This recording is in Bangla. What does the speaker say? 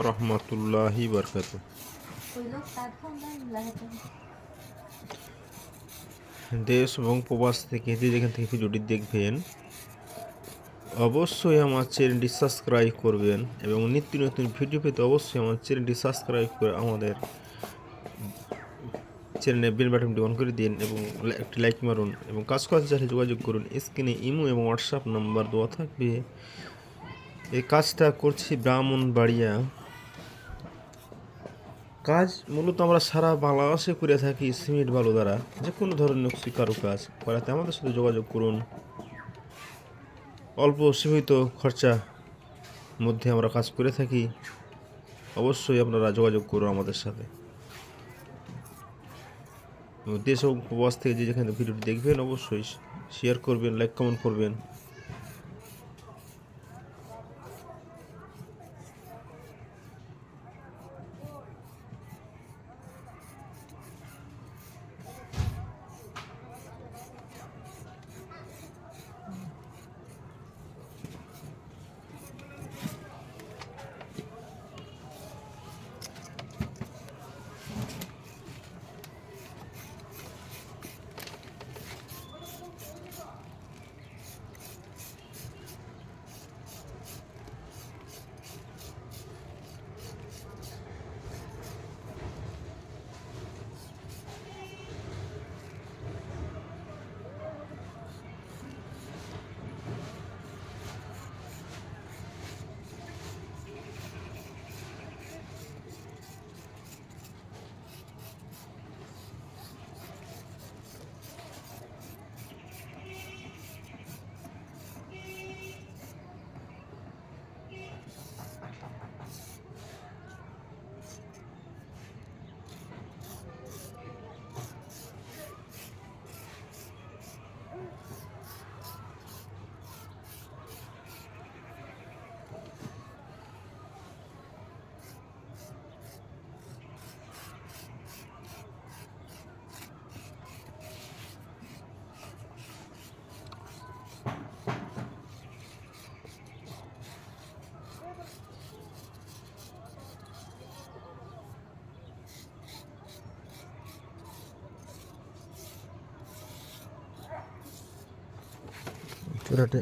রহমতুল্লাহি বারকাতু। দেশ এবং প্রবাস থেকে যে যেখান থেকে ভিডিওটি দেখবেন অবশ্যই আমার চ্যানেলটি সাবস্ক্রাইব করবেন এবং নিত্য নতুন ভিডিও পেতে অবশ্যই আমার চ্যানেলটি সাবস্ক্রাইব করে আমাদের চ্যানেলে বেল বাটনটি অন করে দিন এবং একটি লাইক মারুন এবং কাজ করার চাইলে যোগাযোগ করুন। স্ক্রিনে ইমো এবং হোয়াটসঅ্যাপ নাম্বার দেওয়া থাকবে। এই কাজটা করছি ব্রাহ্মণবাড়িয়া। কাজ মূলত আমরা সারা বাংলাদেশে করে থাকি সিমেন্ট বালু দ্বারা। যে কোনো ধরনের কাজ করাতে আমাদের সাথে যোগাযোগ করুন। অল্প সীমিত খরচা মধ্যে আমরা কাজ করে থাকি। অবশ্যই আপনারা যোগাযোগ করুন আমাদের সাথে। দেশ এবং প্রবাস থেকে যে যেখানে ভিডিওটি দেখবেন অবশ্যই শেয়ার করবেন, লাইক কমেন্ট করবেন। চুরাটে